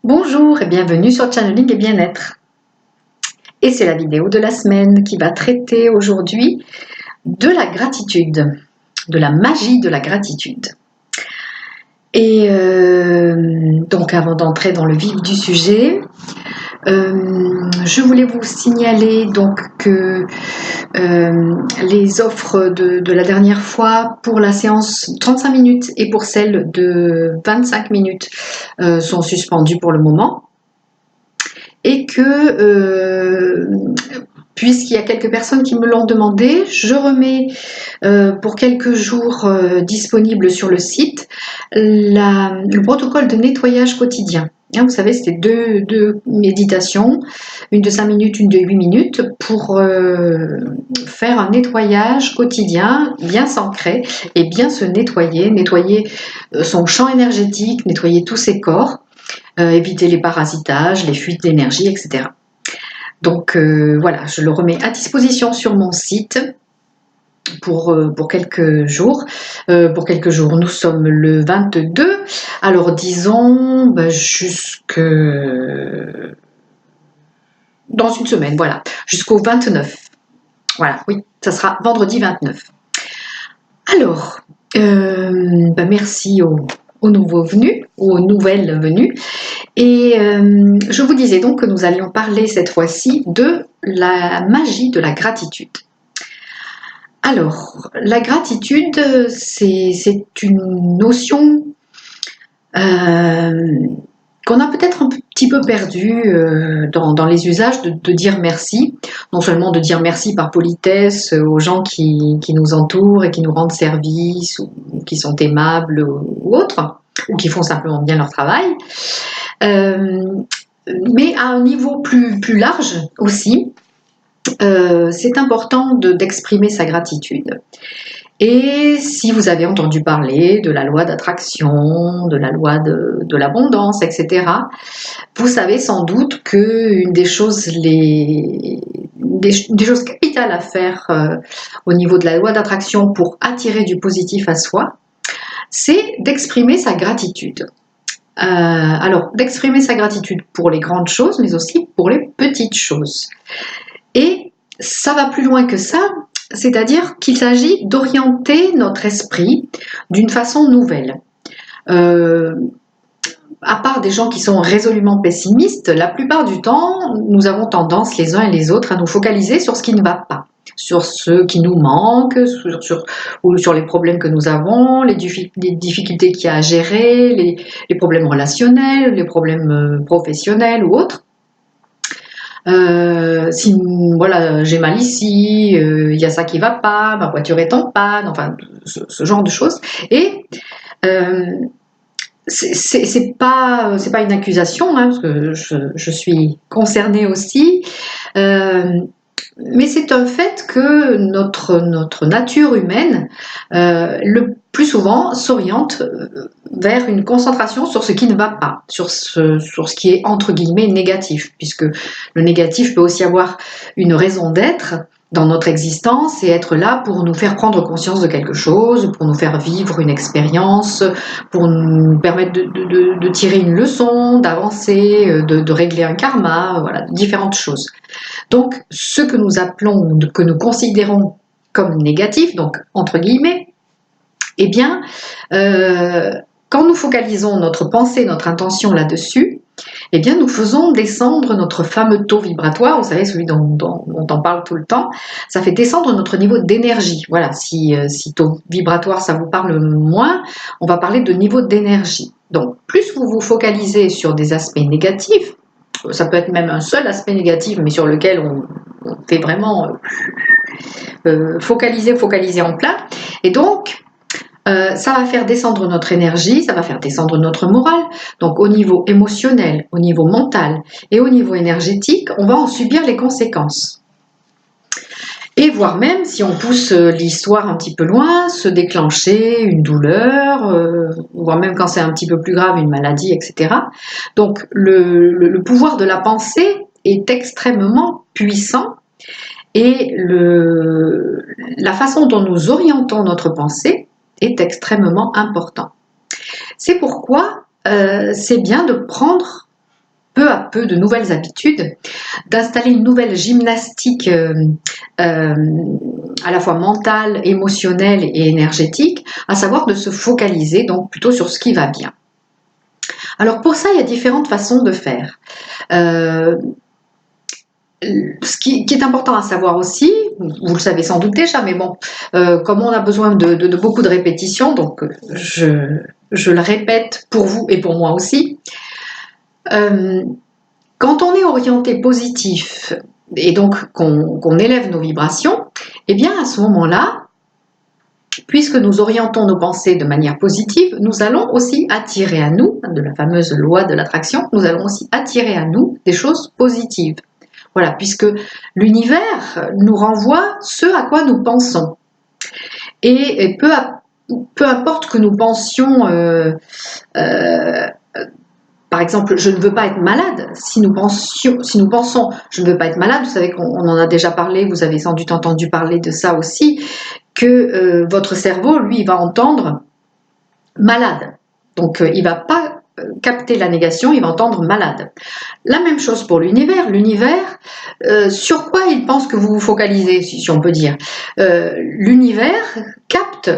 Bonjour et bienvenue sur Channeling et Bien-être. Et c'est la vidéo de la semaine qui va traiter aujourd'hui de la gratitude, de la magie de la gratitude. Et donc avant d'entrer dans le vif du sujet, je voulais vous signaler donc que les offres de la dernière fois pour la séance 35 minutes et pour celle de 25 minutes sont suspendues pour le moment. Et que puisqu'il y a quelques personnes qui me l'ont demandé, je remets pour quelques jours disponible sur le site le protocole de nettoyage quotidien. Hein, vous savez, c'était deux méditations, une de 5 minutes, une de 8 minutes, pour faire un nettoyage quotidien bien s'ancrer et bien se nettoyer, nettoyer son champ énergétique, nettoyer tous ses corps. Éviter les parasitages, les fuites d'énergie, etc. Donc voilà, je le remets à disposition sur mon site pour quelques jours. Pour quelques jours, nous sommes le 22, alors disons jusque dans une semaine, voilà, jusqu'au 29. Voilà, oui, ça sera vendredi 29. Alors, merci aux nouveaux venus, aux nouvelles venues. Et je vous disais donc que nous allions parler cette fois-ci de la magie de la gratitude. Alors, la gratitude, c'est une notion qu'on a peut-être un petit peu perdue dans les usages de dire merci. Non seulement de dire merci par politesse aux gens qui nous entourent et qui nous rendent service, ou qui sont aimables ou autres, ou qui font simplement bien leur travail, mais à un niveau plus large aussi, c'est important d'exprimer sa gratitude. Et si vous avez entendu parler de la loi d'attraction, de la loi de l'abondance, etc., vous savez sans doute qu'une des choses, des choses capitales à faire au niveau de la loi d'attraction pour attirer du positif à soi, c'est d'exprimer sa gratitude. Alors, d'exprimer sa gratitude pour les grandes choses, mais aussi pour les petites choses. Et ça va plus loin que ça, c'est-à-dire qu'il s'agit d'orienter notre esprit d'une façon nouvelle. À part des gens qui sont résolument pessimistes, la plupart du temps, nous avons tendance les uns et les autres à nous focaliser sur ce qui ne va pas, sur ce qui nous manque, sur les problèmes que nous avons, les difficultés qu'il y a à gérer, les problèmes relationnels, les problèmes professionnels ou autres. Si voilà, j'ai mal ici, il y a ça qui va pas, ma voiture est en panne, enfin ce genre de choses. Et c'est pas une accusation, hein, parce que je suis concernée aussi, mais c'est un fait que notre nature humaine, le plus souvent, s'oriente vers une concentration sur ce qui ne va pas, sur ce qui est entre guillemets négatif, puisque le négatif peut aussi avoir une raison d'être dans notre existence et être là pour nous faire prendre conscience de quelque chose, pour nous faire vivre une expérience, pour nous permettre de tirer une leçon, d'avancer, de régler un karma, voilà, différentes choses. Donc, ce que nous appelons, que nous considérons comme négatif, donc entre guillemets, eh bien, quand nous focalisons notre pensée, notre intention là-dessus, eh bien, nous faisons descendre notre fameux taux vibratoire, vous savez, celui dont on parle tout le temps, ça fait descendre notre niveau d'énergie. Voilà, si taux vibratoire, ça vous parle moins, on va parler de niveau d'énergie. Donc, plus vous vous focalisez sur des aspects négatifs, ça peut être même un seul aspect négatif, mais sur lequel on fait vraiment focaliser en plein, et donc, ça va faire descendre notre énergie, ça va faire descendre notre morale. Donc au niveau émotionnel, au niveau mental et au niveau énergétique, on va en subir les conséquences. Et voire même, si on pousse l'histoire un petit peu loin, se déclencher une douleur, voire même quand c'est un petit peu plus grave, une maladie, etc. Donc le pouvoir de la pensée est extrêmement puissant et la façon dont nous orientons notre pensée est extrêmement important. C'est pourquoi c'est bien de prendre peu à peu de nouvelles habitudes, d'installer une nouvelle gymnastique à la fois mentale, émotionnelle et énergétique, à savoir de se focaliser donc plutôt sur ce qui va bien. Alors pour ça, il y a différentes façons de faire. Ce qui est important à savoir aussi, vous le savez sans doute déjà, mais bon, comme on a besoin de beaucoup de répétitions, donc je le répète pour vous et pour moi aussi, quand on est orienté positif et donc qu'on élève nos vibrations, eh bien à ce moment-là, puisque nous orientons nos pensées de manière positive, nous allons aussi attirer à nous, de la fameuse loi de l'attraction, nous allons aussi attirer à nous des choses positives. Voilà, puisque l'univers nous renvoie ce à quoi nous pensons. Et peu importe que nous pensions, par exemple, je ne veux pas être malade, si nous pensons, je ne veux pas être malade, vous savez qu'on en a déjà parlé, vous avez sans doute entendu parler de ça aussi, que votre cerveau, lui, va entendre malade. Donc, il ne va pas capter la négation, il va entendre malade. La même chose pour l'univers. L'univers, sur quoi il pense que vous vous focalisez, si on peut dire. L'univers capte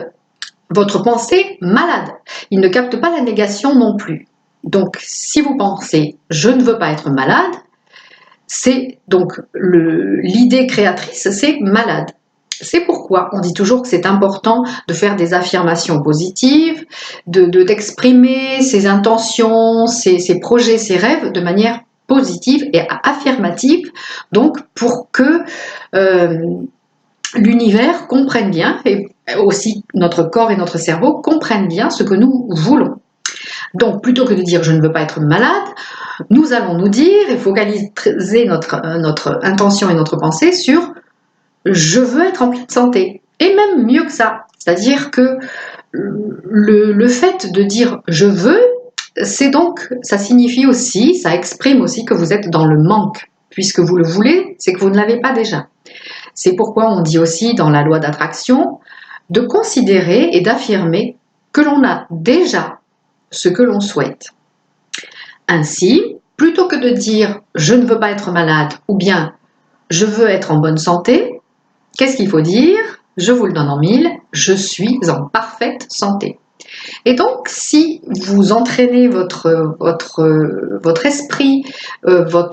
votre pensée malade. Il ne capte pas la négation non plus. Donc, si vous pensez « je ne veux pas être malade », c'est donc l'idée créatrice, c'est malade. C'est pourquoi on dit toujours que c'est important de faire des affirmations positives, d'exprimer ses intentions, ses projets, ses rêves de manière positive et affirmative, donc pour que l'univers comprenne bien, et aussi notre corps et notre cerveau comprennent bien ce que nous voulons. Donc plutôt que de dire je ne veux pas être malade, nous allons nous dire et focaliser notre intention et notre pensée sur je veux être en pleine santé. Et même mieux que ça, c'est-à-dire que le fait de dire je veux, c'est donc, ça signifie aussi, ça exprime aussi que vous êtes dans le manque. Puisque vous le voulez, c'est que vous ne l'avez pas déjà. C'est pourquoi on dit aussi dans la loi d'attraction de considérer et d'affirmer que l'on a déjà ce que l'on souhaite. Ainsi, plutôt que de dire « je ne veux pas être malade » ou bien « je veux être en bonne santé », qu'est-ce qu'il faut dire? Je vous le donne en mille, je suis en parfaite santé. Et donc, si vous entraînez votre esprit, vos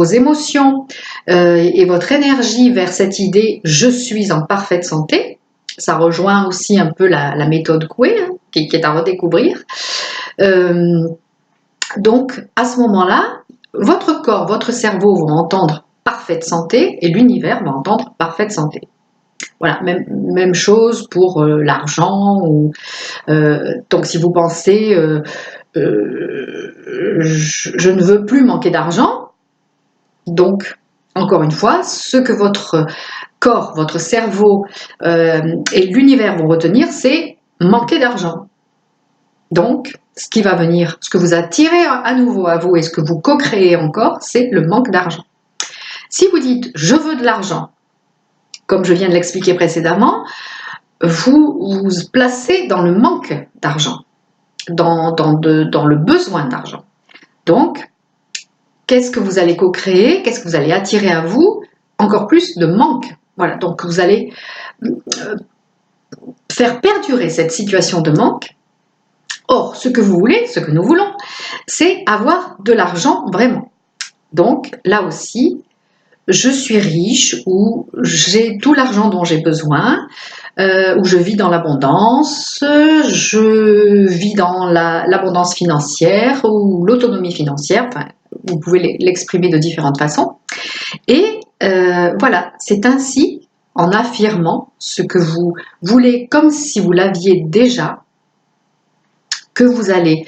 émotions et votre énergie vers cette idée « je suis en parfaite santé », ça rejoint aussi un peu la méthode Coué, hein, qui est à redécouvrir. Donc, à ce moment-là, votre corps, votre cerveau vont entendre parfaite santé et l'univers va entendre parfaite santé. Voilà, même chose pour l'argent. Donc, si vous pensez je ne veux plus manquer d'argent, donc, encore une fois, ce que votre corps, votre cerveau et l'univers vont retenir, c'est manquer d'argent. Donc, ce qui va venir, ce que vous attirez à nouveau à vous et ce que vous co-créez encore, c'est le manque d'argent. Si vous dites « je veux de l'argent », comme je viens de l'expliquer précédemment, vous vous placez dans le manque d'argent, dans le besoin d'argent. Donc, qu'est-ce que vous allez co-créer? Qu'est-ce que vous allez attirer à vous? Encore plus de manque. Voilà, donc vous allez faire perdurer cette situation de manque. Or, ce que vous voulez, ce que nous voulons, c'est avoir de l'argent vraiment. Donc, là aussi, je suis riche ou j'ai tout l'argent dont j'ai besoin, où je vis dans l'abondance, je vis dans l'abondance financière ou l'autonomie financière, enfin, vous pouvez l'exprimer de différentes façons. Et voilà, c'est ainsi, en affirmant ce que vous voulez comme si vous l'aviez déjà, que vous allez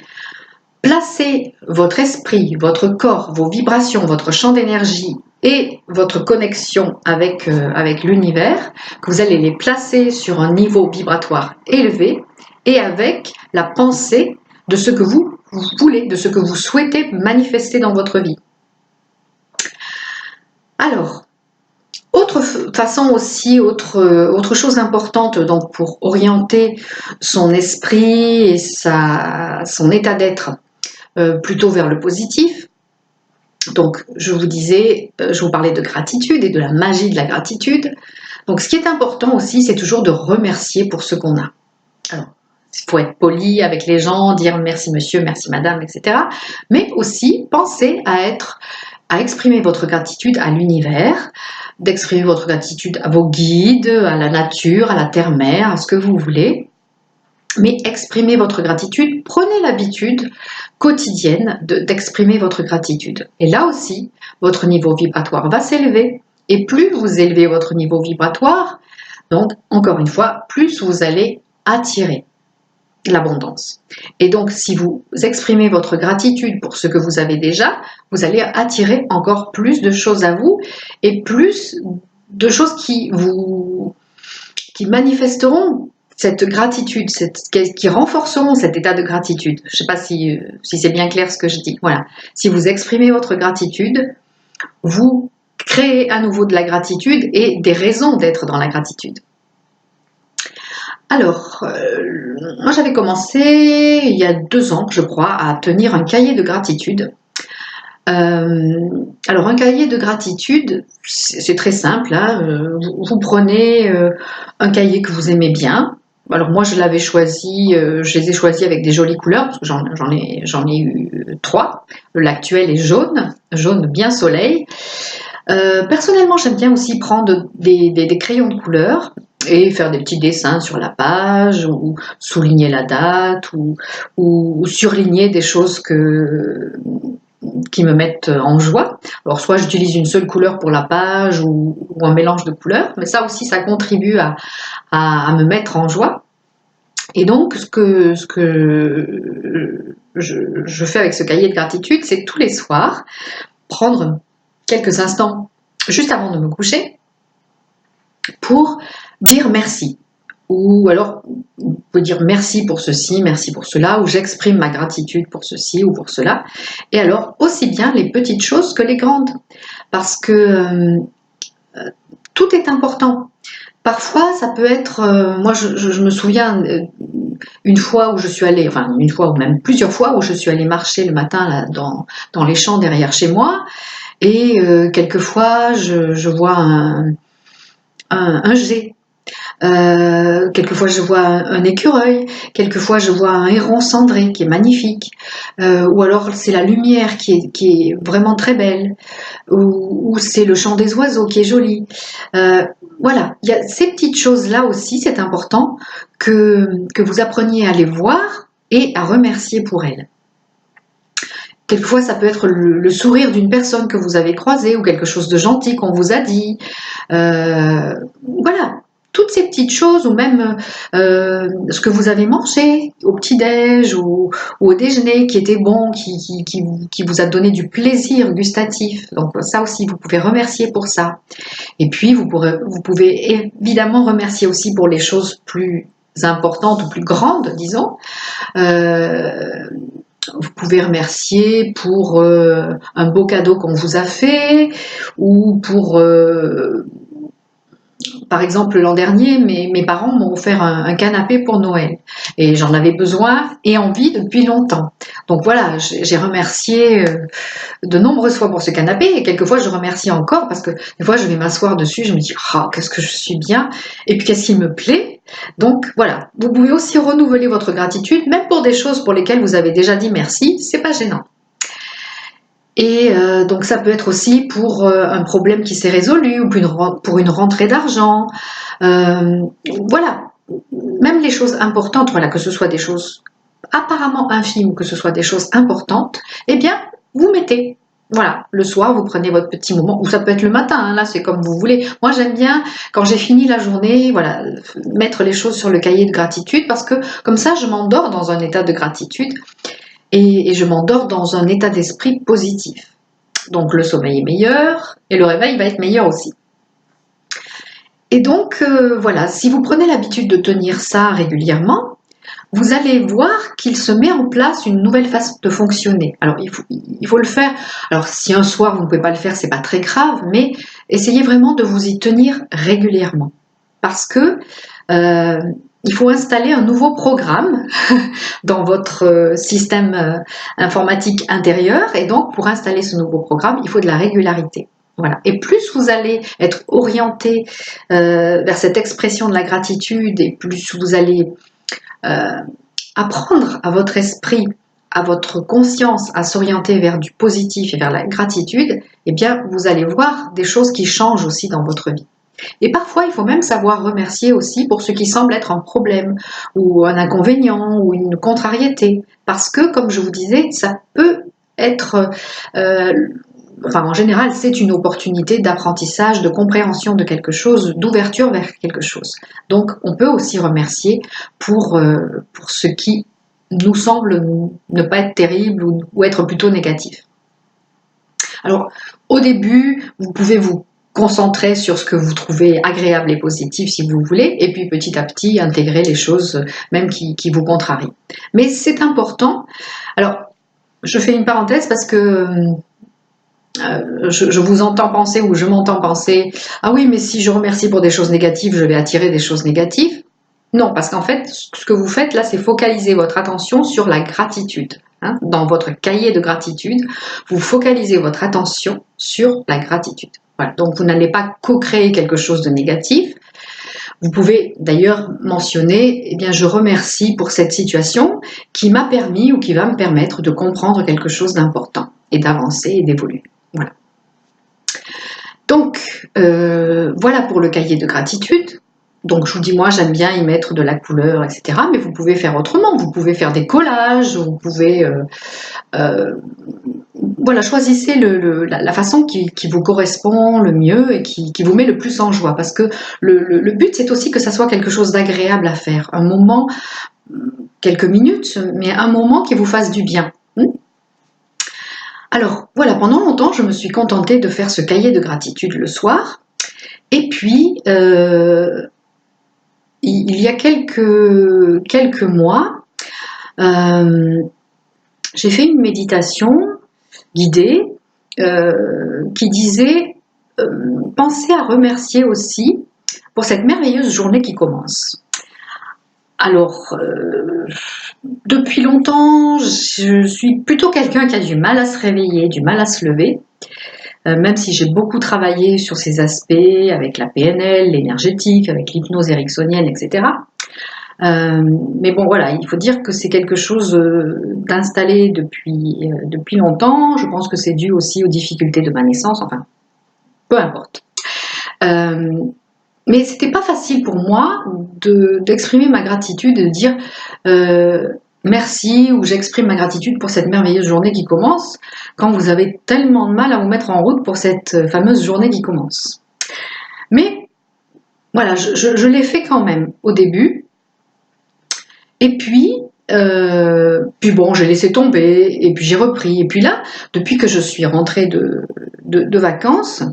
placer votre esprit, votre corps, vos vibrations, votre champ d'énergie et votre connexion avec l'univers, que vous allez les placer sur un niveau vibratoire élevé et avec la pensée de ce que vous voulez, de ce que vous souhaitez manifester dans votre vie. Alors, autre façon aussi, autre chose importante donc pour orienter son esprit et son état d'être plutôt vers le positif. Donc, je vous disais, je vous parlais de gratitude et de la magie de la gratitude. Donc, ce qui est important aussi, c'est toujours de remercier pour ce qu'on a. Alors, il faut être poli avec les gens, dire merci monsieur, merci madame, etc. Mais aussi, pensez à exprimer votre gratitude à l'univers, d'exprimer votre gratitude à vos guides, à la nature, à la terre-mère, à ce que vous voulez. Mais exprimez votre gratitude, prenez l'habitude quotidienne d'exprimer votre gratitude. Et là aussi, votre niveau vibratoire va s'élever. Et plus vous élevez votre niveau vibratoire, donc encore une fois, plus vous allez attirer l'abondance. Et donc, si vous exprimez votre gratitude pour ce que vous avez déjà, vous allez attirer encore plus de choses à vous et plus de choses qui manifesteront cette gratitude, qui renforceront cet état de gratitude. Je ne sais pas si c'est bien clair ce que je dis. Voilà. Si vous exprimez votre gratitude, vous créez à nouveau de la gratitude et des raisons d'être dans la gratitude. Alors, moi j'avais commencé il y a 2 ans, je crois, à tenir un cahier de gratitude. Alors un cahier de gratitude, c'est très simple, hein, vous prenez un cahier que vous aimez bien. Alors moi je l'avais choisi, je les ai choisis avec des jolies couleurs, parce que j'en ai eu 3. L'actuel est jaune bien soleil. Personnellement j'aime bien aussi prendre des crayons de couleur et faire des petits dessins sur la page, ou souligner la date, ou surligner des choses qui me mettent en joie. Alors soit j'utilise une seule couleur pour la page, ou un mélange de couleurs, mais ça aussi ça contribue à me mettre en joie. Et donc ce que je fais avec ce cahier de gratitude, c'est tous les soirs prendre quelques instants juste avant de me coucher pour dire merci. Ou alors, vous pouvez dire merci pour ceci, merci pour cela, ou j'exprime ma gratitude pour ceci ou pour cela. Et alors, aussi bien les petites choses que les grandes. Parce que tout est important. Parfois, ça peut être... moi, je me souviens une fois où je suis allée, enfin une fois ou même plusieurs fois où je suis allée marcher le matin là, dans les champs derrière chez moi. Et quelquefois, je vois un jet. Quelquefois je vois un écureuil, quelquefois je vois un héron cendré qui est magnifique, ou alors c'est la lumière qui est vraiment très belle, ou c'est le chant des oiseaux qui est joli. Voilà, il y a ces petites choses-là aussi, c'est important que vous appreniez à les voir et à remercier pour elles. Quelquefois, ça peut être le sourire d'une personne que vous avez croisée ou quelque chose de gentil qu'on vous a dit. Voilà, toutes ces petites choses, ou même ce que vous avez mangé au petit-déj ou au déjeuner qui était bon, qui vous a donné du plaisir gustatif. Donc ça aussi, vous pouvez remercier pour ça. Et puis, vous pouvez évidemment remercier aussi pour les choses plus importantes ou plus grandes, disons. Vous pouvez remercier pour un beau cadeau qu'on vous a fait, ou pour, par exemple, l'an dernier, mes parents m'ont offert un canapé pour Noël. Et j'en avais besoin et envie depuis longtemps. Donc voilà, j'ai remercié de nombreuses fois pour ce canapé, et quelquefois je remercie encore parce que des fois je vais m'asseoir dessus, je me dis « Ah, qu'est-ce que je suis bien !» et puis qu'est-ce qui me plaît. Donc voilà, vous pouvez aussi renouveler votre gratitude, même pour des choses pour lesquelles vous avez déjà dit merci, c'est pas gênant. Et donc ça peut être aussi pour un problème qui s'est résolu, ou pour une rentrée d'argent. Voilà, même les choses importantes, voilà, que ce soit des choses apparemment infimes ou que ce soit des choses importantes, eh bien, vous mettez. Voilà, le soir, vous prenez votre petit moment, ou ça peut être le matin, hein, là c'est comme vous voulez. Moi j'aime bien, quand j'ai fini la journée, voilà, mettre les choses sur le cahier de gratitude, parce que comme ça je m'endors dans un état de gratitude, et je m'endors dans un état d'esprit positif. Donc le sommeil est meilleur, et le réveil va être meilleur aussi. Et donc voilà, si vous prenez l'habitude de tenir ça régulièrement, vous allez voir qu'il se met en place une nouvelle façon de fonctionner. Alors, il faut le faire. Alors, si un soir, vous ne pouvez pas le faire, c'est pas très grave, mais essayez vraiment de vous y tenir régulièrement. Parce que il faut installer un nouveau programme dans votre système informatique intérieur. Et donc, pour installer ce nouveau programme, il faut de la régularité. Voilà. Et plus vous allez être orienté vers cette expression de la gratitude, et plus vous allez apprendre à votre esprit, à votre conscience à s'orienter vers du positif et vers la gratitude, eh bien, vous allez voir des choses qui changent aussi dans votre vie. Et parfois, il faut même savoir remercier aussi pour ce qui semble être un problème ou un inconvénient ou une contrariété. Parce que, comme je vous disais, ça peut être, en général, c'est une opportunité d'apprentissage, de compréhension de quelque chose, d'ouverture vers quelque chose. Donc, on peut aussi remercier pour ce qui nous semble ne pas être terrible ou être plutôt négatif. Alors, au début, vous pouvez vous concentrer sur ce que vous trouvez agréable et positif si vous voulez, et puis petit à petit intégrer les choses même qui vous contrarient. Mais c'est important. Alors, je fais une parenthèse parce que je vous entends penser ou je m'entends penser « Ah oui, mais si je remercie pour des choses négatives, je vais attirer des choses négatives. » Non, parce qu'en fait, ce que vous faites là, c'est focaliser votre attention sur la gratitude. Hein. Dans votre cahier de gratitude, vous focalisez votre attention sur la gratitude. Voilà. Donc, vous n'allez pas co-créer quelque chose de négatif. Vous pouvez d'ailleurs mentionner, eh bien, je remercie pour cette situation qui m'a permis ou qui va me permettre de comprendre quelque chose d'important et d'avancer et d'évoluer. Voilà. Donc, voilà pour le cahier de gratitude. Donc, je vous dis, moi, j'aime bien y mettre de la couleur, etc. Mais vous pouvez faire autrement. Vous pouvez faire des collages, vous pouvez... voilà, choisissez la façon qui vous correspond le mieux et qui vous met le plus en joie. Parce que le but, c'est aussi que ça soit quelque chose d'agréable à faire. Un moment, quelques minutes, mais un moment qui vous fasse du bien. Alors, voilà, pendant longtemps, je me suis contentée de faire ce cahier de gratitude le soir. Et puis, il y a quelques mois, j'ai fait une méditation guidée qui disait pensez à remercier aussi pour cette merveilleuse journée qui commence. Alors, depuis longtemps, je suis plutôt quelqu'un qui a du mal à se réveiller, du mal à se lever. Même si j'ai beaucoup travaillé sur ces aspects avec la PNL, l'énergétique, avec l'hypnose ericksonienne, etc. Mais bon, voilà, il faut dire que c'est quelque chose d'installé depuis longtemps. Je pense que c'est dû aussi aux difficultés de ma naissance, enfin, peu importe. Mais c'était pas facile pour moi d'exprimer ma gratitude, de dire merci ou j'exprime ma gratitude pour cette merveilleuse journée qui commence quand vous avez tellement de mal à vous mettre en route pour cette fameuse journée qui commence. Mais voilà, je l'ai fait quand même au début. Et puis bon, j'ai laissé tomber et puis j'ai repris. Et puis là, depuis que je suis rentrée de vacances,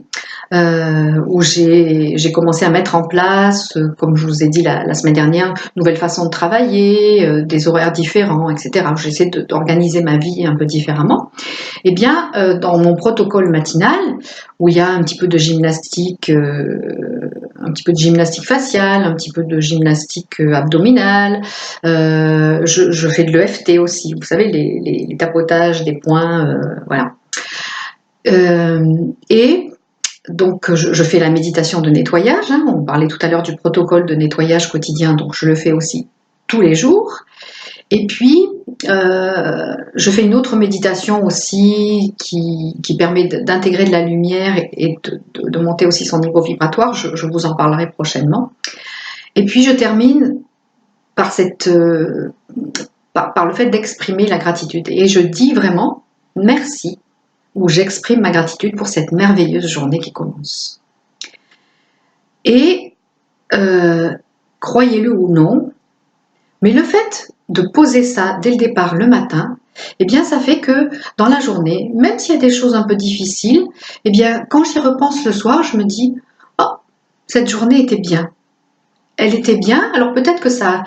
où j'ai commencé à mettre en place, comme je vous ai dit la semaine dernière, nouvelles façons de travailler, des horaires différents, etc. J'essaie d'organiser ma vie un peu différemment. Eh bien, dans mon protocole matinal, où il y a un petit peu de gymnastique, faciale, un petit peu de gymnastique abdominale, je fais de l'EFT aussi, vous savez, les tapotages des poings, voilà. Et donc, je fais la méditation de nettoyage. Hein. On parlait tout à l'heure du protocole de nettoyage quotidien, donc je le fais aussi tous les jours. Et puis, je fais une autre méditation aussi qui permet d'intégrer de la lumière et de monter aussi son niveau vibratoire. Je vous en parlerai prochainement. Et puis, je termine par le fait d'exprimer la gratitude. Et je dis vraiment merci, où j'exprime ma gratitude pour cette merveilleuse journée qui commence. Et croyez-le ou non, mais le fait de poser ça dès le départ le matin, eh bien ça fait que dans la journée, même s'il y a des choses un peu difficiles, eh bien quand j'y repense le soir, je me dis « Oh, cette journée était bien ». Elle était bien, alors peut-être que ça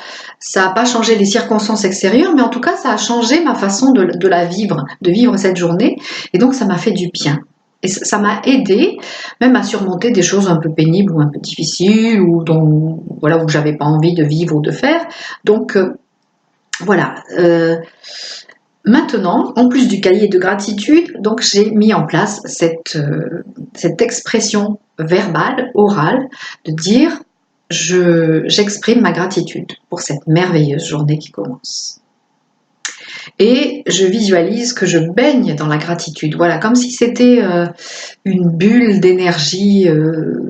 n'a pas changé les circonstances extérieures, mais en tout cas ça a changé ma façon de la vivre, de vivre cette journée, et donc ça m'a fait du bien. Et ça m'a aidé même à surmonter des choses un peu pénibles ou un peu difficiles ou dont voilà, où j'avais pas envie de vivre ou de faire. Donc voilà. Maintenant, en plus du cahier de gratitude, donc j'ai mis en place cette expression verbale, orale, de dire j'exprime ma gratitude pour cette merveilleuse journée qui commence. Et je visualise que je baigne dans la gratitude, voilà, comme si c'était une bulle d'énergie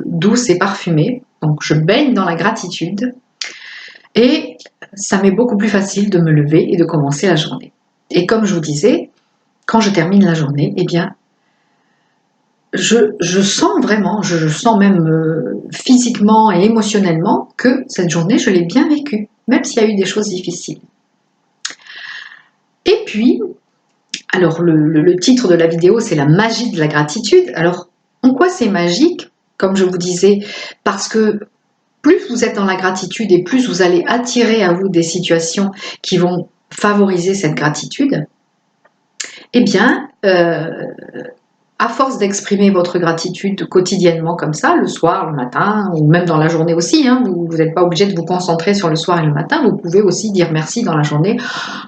douce et parfumée. Donc je baigne dans la gratitude et ça m'est beaucoup plus facile de me lever et de commencer la journée. Et comme je vous disais, quand je termine la journée, eh bien, je sens vraiment, je sens même physiquement et émotionnellement que cette journée, je l'ai bien vécue, même s'il y a eu des choses difficiles. Et puis, alors le titre de la vidéo, c'est la magie de la gratitude. Alors, en quoi c'est magique? Comme je vous disais, parce que plus vous êtes dans la gratitude et plus vous allez attirer à vous des situations qui vont favoriser cette gratitude, eh bien, à force d'exprimer votre gratitude quotidiennement comme ça, le soir, le matin, ou même dans la journée aussi, hein, vous n'êtes pas obligé de vous concentrer sur le soir et le matin, vous pouvez aussi dire merci dans la journée.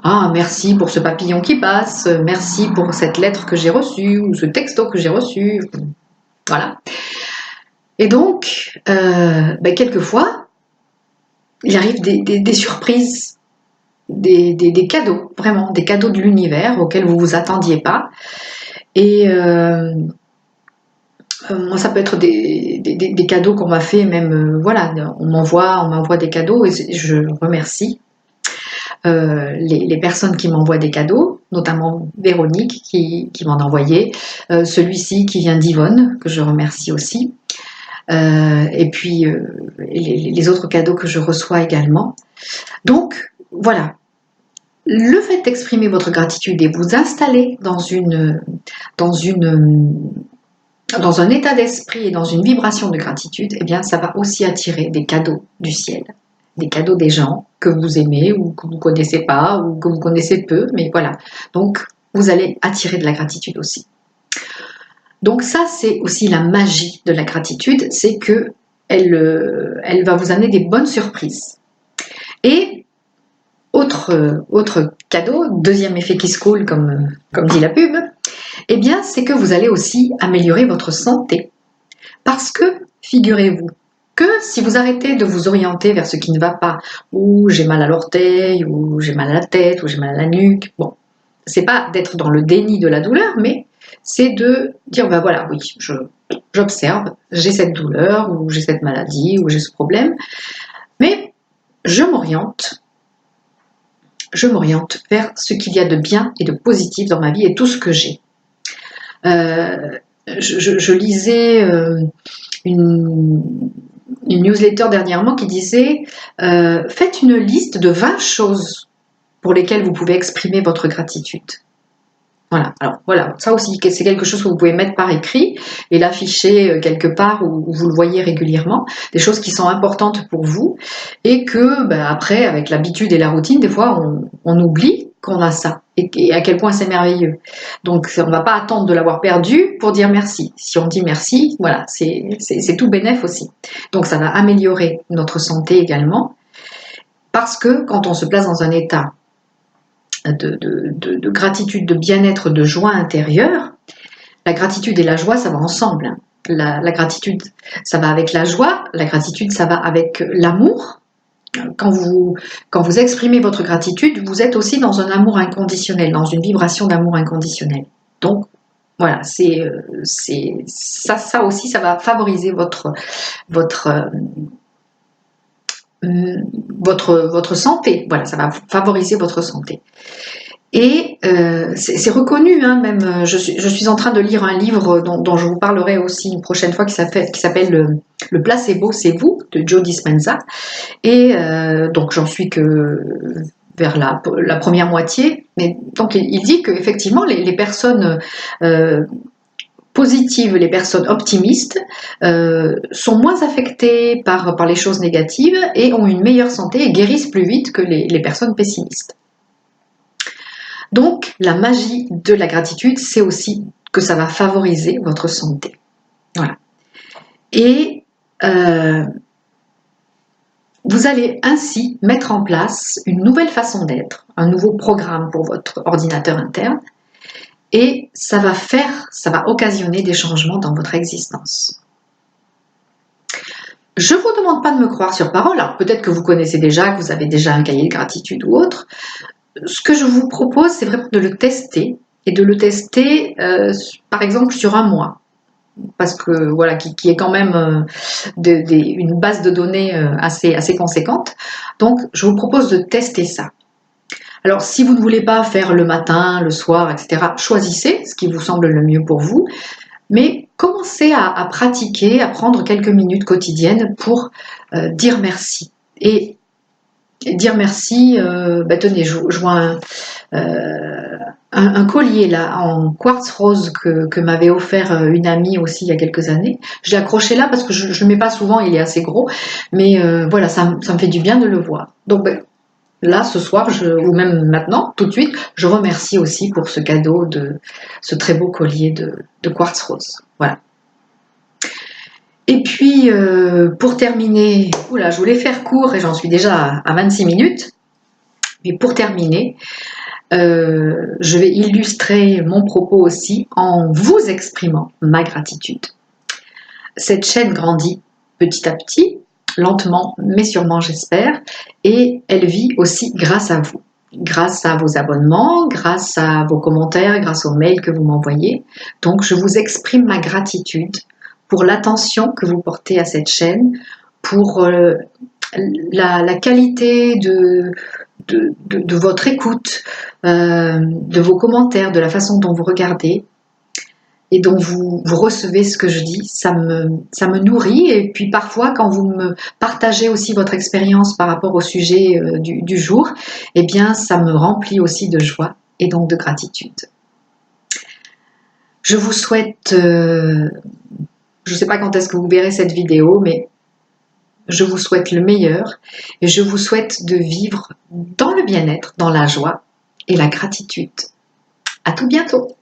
Ah, merci pour ce papillon qui passe, merci pour cette lettre que j'ai reçue, ou ce texto que j'ai reçu, voilà. Et donc, quelquefois, il arrive des surprises, des cadeaux, vraiment, des cadeaux de l'univers auxquels vous ne vous attendiez pas. Et moi, ça peut être des cadeaux qu'on m'a fait, même, voilà, on m'envoie des cadeaux et je remercie les personnes qui m'envoient des cadeaux, notamment Véronique qui m'en a envoyé, celui-ci qui vient d'Yvonne, que je remercie aussi, et puis les autres cadeaux que je reçois également. Donc, voilà. Le fait d'exprimer votre gratitude et vous installer dans un état d'esprit et dans une vibration de gratitude, eh bien, ça va aussi attirer des cadeaux du ciel, des cadeaux des gens que vous aimez ou que vous ne connaissez pas ou que vous connaissez peu, mais voilà. Donc, vous allez attirer de la gratitude aussi. Donc ça, c'est aussi la magie de la gratitude, c'est que elle va vous amener des bonnes surprises. Et autre cadeau, deuxième effet qui se coule, comme dit la pub, eh bien, c'est que vous allez aussi améliorer votre santé. Parce que, figurez-vous, que si vous arrêtez de vous orienter vers ce qui ne va pas, ou j'ai mal à l'orteil, ou j'ai mal à la tête, ou j'ai mal à la nuque, bon, c'est pas d'être dans le déni de la douleur, mais c'est de dire, ben voilà, oui, j'observe, j'ai cette douleur, ou j'ai cette maladie, ou j'ai ce problème, mais je m'oriente vers ce qu'il y a de bien et de positif dans ma vie et tout ce que j'ai. Je lisais une newsletter dernièrement qui disait faites une liste de 20 choses pour lesquelles vous pouvez exprimer votre gratitude. Voilà, alors voilà, ça aussi c'est quelque chose que vous pouvez mettre par écrit et l'afficher quelque part où vous le voyez régulièrement, des choses qui sont importantes pour vous et que après avec l'habitude et la routine, des fois on oublie qu'on a ça et à quel point c'est merveilleux. Donc on ne va pas attendre de l'avoir perdu pour dire merci. Si on dit merci, voilà, c'est tout bénef aussi. Donc ça va améliorer notre santé également parce que quand on se place dans un état de gratitude, de bien-être, de joie intérieure, la gratitude et la joie, ça va ensemble. La gratitude, ça va avec la joie, la gratitude, ça va avec l'amour. Quand vous exprimez votre gratitude, vous êtes aussi dans un amour inconditionnel, dans une vibration d'amour inconditionnel. Donc, voilà, ça aussi, ça va favoriser votre santé. Voilà, ça va favoriser votre santé. Et c'est reconnu, hein, même. Je suis en train de lire un livre dont je vous parlerai aussi une prochaine fois qui s'appelle Le placebo, c'est vous, de Joe Dispenza. Et donc j'en suis que vers la première moitié. Mais donc il dit qu'effectivement les personnes positives, les personnes optimistes sont moins affectées par les choses négatives et ont une meilleure santé et guérissent plus vite que les personnes pessimistes. Donc, la magie de la gratitude, c'est aussi que ça va favoriser votre santé. Voilà. Et vous allez ainsi mettre en place une nouvelle façon d'être, un nouveau programme pour votre ordinateur interne, et ça va occasionner des changements dans votre existence. Je ne vous demande pas de me croire sur parole, alors peut-être que vous connaissez déjà, que vous avez déjà un cahier de gratitude ou autre. Ce que je vous propose, c'est vraiment de le tester, et de le tester par exemple sur un mois, parce que voilà, qui est quand même une base de données assez conséquente. Donc je vous propose de tester ça. Alors si vous ne voulez pas faire le matin, le soir, etc., choisissez ce qui vous semble le mieux pour vous, mais commencez à pratiquer, à prendre quelques minutes quotidiennes pour dire merci. Et dire merci, tenez, je vois un collier là en quartz rose que m'avait offert une amie aussi il y a quelques années. Je l'ai accroché là parce que je ne le mets pas souvent, il est assez gros, mais voilà, ça me fait du bien de le voir. Donc là, ce soir, ou même maintenant, tout de suite, je remercie aussi pour ce cadeau de ce très beau collier de quartz rose. Voilà. Et puis, pour terminer, oula, je voulais faire court et j'en suis déjà à 26 minutes. Mais pour terminer, je vais illustrer mon propos aussi en vous exprimant ma gratitude. Cette chaîne grandit petit à petit, lentement mais sûrement j'espère, et elle vit aussi grâce à vous. Grâce à vos abonnements, grâce à vos commentaires, grâce aux mails que vous m'envoyez. Donc je vous exprime ma gratitude pour l'attention que vous portez à cette chaîne, pour la qualité de votre écoute, de vos commentaires, de la façon dont vous regardez et dont vous recevez ce que je dis. Ça me nourrit, et puis parfois quand vous me partagez aussi votre expérience par rapport au sujet du jour, eh bien ça me remplit aussi de joie et donc de gratitude. Je vous souhaite, je ne sais pas quand est-ce que vous verrez cette vidéo, mais je vous souhaite le meilleur et je vous souhaite de vivre dans le bien-être, dans la joie et la gratitude. À tout bientôt!